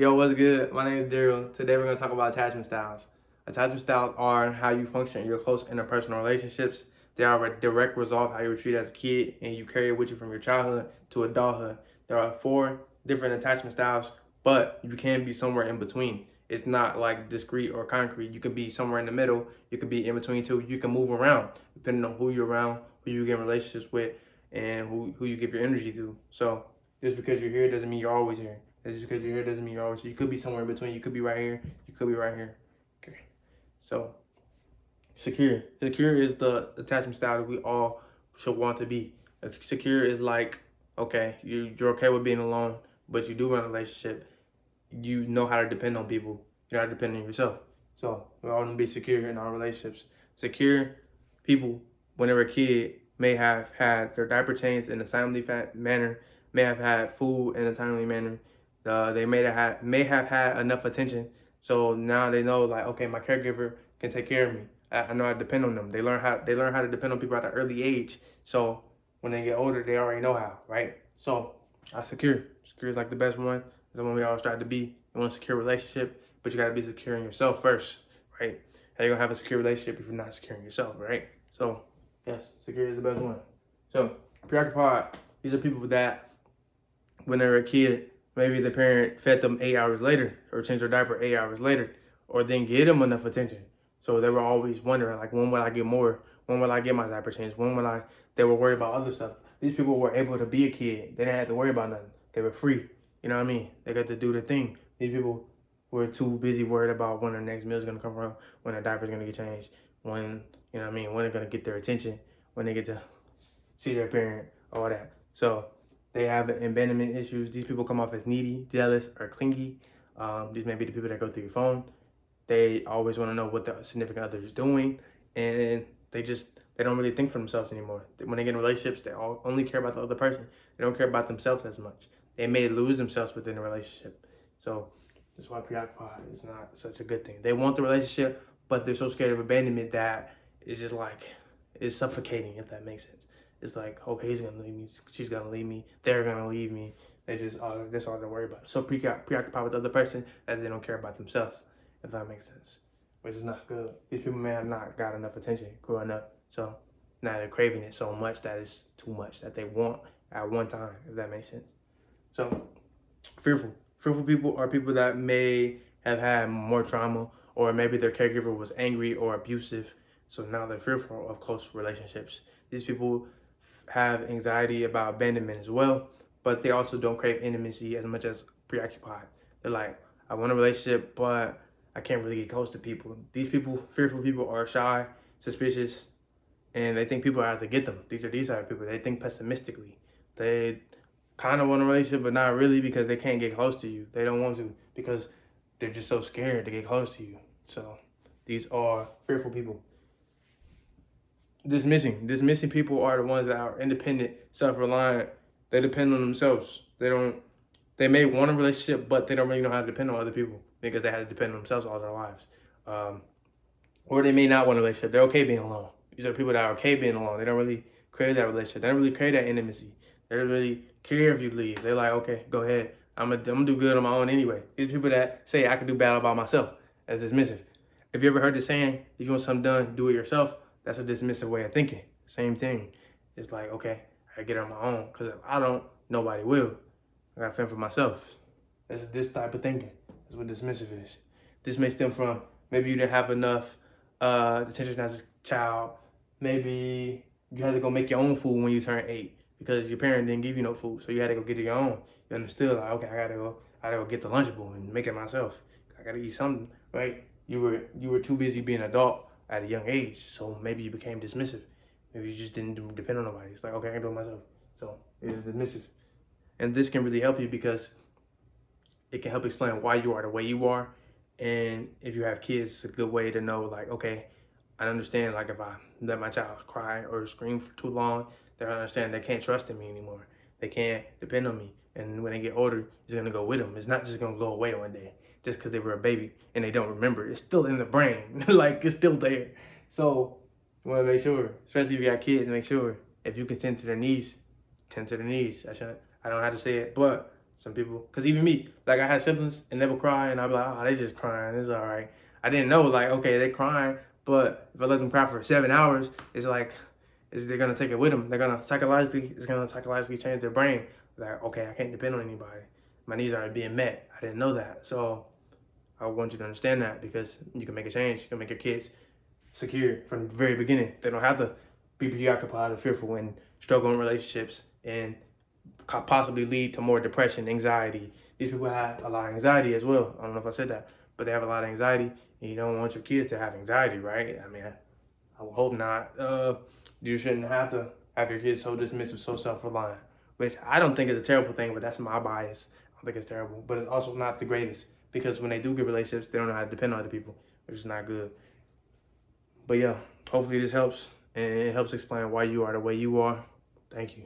Yo, what's good? My name is Daryl. Today we're going to talk about attachment styles. Attachment styles are how you function in your close interpersonal relationships. They are a direct result of how you were treated as a kid and you carry it with you from your childhood to adulthood. There are 4 different attachment styles, but you can be somewhere in between. It's not like discrete or concrete. You can be somewhere in the middle. You can be in between two. You can move around depending on who you're around, who you get in relationships with, and who you give your energy to. So just because you're here doesn't mean you're always here. Just because you're here doesn't mean you're always here. You could be somewhere in between. You could be right here. You could be right here. Okay. So secure. Secure is the attachment style that we all should want to be. Secure is like, okay, you're okay with being alone, but you do run a relationship. You know how to depend on people. You know how to depend on yourself. So we all want to be secure in our relationships. Secure people, when they were a kid, may have had their diaper changed in a timely manner, may have had food in a timely manner. They may have had enough attention, so now they know like, okay, my caregiver can take care of me. I know how to depend on them. They learn how to depend on people at an early age. So when they get older, they already know how, right? So secure. Secure is like the best one. It's the one we all strive to be. You want a secure relationship, but you gotta be secure in yourself first, right? How you gonna have a secure relationship if you're not secure in yourself, right? So yes, security is the best one. So preoccupied, these are people that when they were a kid, maybe the parent fed them 8 hours later or changed their diaper 8 hours later or didn't give them enough attention. So they were always wondering like, when will I get more? When will I get my diaper changed? When will I? They were worried about other stuff. These people were able to be a kid. They didn't have to worry about nothing. They were free. You know what I mean? They got to do the thing. These people were too busy worried about when their next meal is gonna come from, when their diaper's gonna get changed, when you know what I mean, when they're gonna get their attention, when they get to see their parent, all that. So they have abandonment issues. These people come off as needy, jealous, or clingy. These may be the people that go through your phone. They always want to know what the significant other is doing, and they don't really think for themselves anymore. When they get in relationships, they only care about the other person. They don't care about themselves as much. They may lose themselves within a relationship. So that's why preoccupied is not such a good thing. They want the relationship, but they're so scared of abandonment that it's just like it's suffocating. If that makes sense. It's like, okay, he's gonna leave me, she's gonna leave me, they're gonna leave me. That's all they're worried about. So preoccupied with the other person that they don't care about themselves, if that makes sense. Which is not good. These people may have not got enough attention growing up. So now they're craving it so much that it's too much that they want at one time, if that makes sense. So fearful. Fearful people are people that may have had more trauma, or maybe their caregiver was angry or abusive. So now they're fearful of close relationships. These people have anxiety about abandonment as well, but they also don't crave intimacy as much as preoccupied. They're like, I want a relationship, but I can't really get close to people. These people, fearful people, are shy, suspicious, and they think people are out to get them. These type of people. They think pessimistically. They kind of want a relationship, but not really because they can't get close to you. They don't want to because they're just so scared to get close to you. So these are fearful people. Dismissing people are the ones that are independent, self-reliant. They depend on themselves. They may want a relationship, but they don't really know how to depend on other people because they had to depend on themselves all their lives. Um, or they may not want a relationship. They're okay being alone. These are people that are okay being alone. They don't really crave that relationship. They don't really crave that intimacy. They don't really care if you leave. They're like, okay, go ahead. I'm gonna do good on my own anyway. These people that say I can do bad all by myself, that's dismissive. If you ever heard the saying, if you want something done, do it yourself, that's a dismissive way of thinking. Same thing. It's like, okay, I get it on my own. Because if I don't, nobody will. I gotta fend for myself. That's this type of thinking. That's what dismissive is. This may stem from maybe you didn't have enough attention as a child. Maybe you had to go make your own food when you turned 8 because your parent didn't give you no food, so you had to go get your own. You understood like, okay, I gotta go get the Lunchable and make it myself. I gotta eat something, right? You were too busy being an adult at a young age, so maybe you became dismissive. Maybe you just didn't depend on nobody. It's like, okay, I can do it myself. So it's dismissive, and this can really help you because it can help explain why you are the way you are. And if you have kids, it's a good way to know, like, okay, I understand, like, if I let my child cry or scream for too long, they understand they can't trust in me anymore. They can't depend on me. And when they get older, it's going to go with them. It's not just going to go away one day just because they were a baby and they don't remember. It's still in the brain. Like, it's still there. So you want to make sure, especially if you got kids, make sure if you can tend to their needs, tend to their needs. I don't know how to say it, but Some people, because even me, like I had siblings and they would cry and I'd be like, oh, they just crying. It's all right. I didn't know, like, okay, they're crying, but if I let them cry for 7 hours, it's like, they're going to take it with them. It's going to psychologically change their brain. Like, okay, I can't depend on anybody. My needs aren't being met. I didn't know that. So I want you to understand that because you can make a change. You can make your kids secure from the very beginning. They don't have to be preoccupied or fearful and struggle in relationships and possibly lead to more depression, anxiety. These people have a lot of anxiety as well. I don't know if I said that, but they have a lot of anxiety, and you don't want your kids to have anxiety, right? I mean, I would hope not. You shouldn't have to have your kids so dismissive, so self-reliant. Which I don't think it's a terrible thing, but that's my bias. I don't think it's terrible, but it's also not the greatest because when they do get relationships, they don't know how to depend on other people, which is not good. But yeah, hopefully this helps and it helps explain why you are the way you are. Thank you.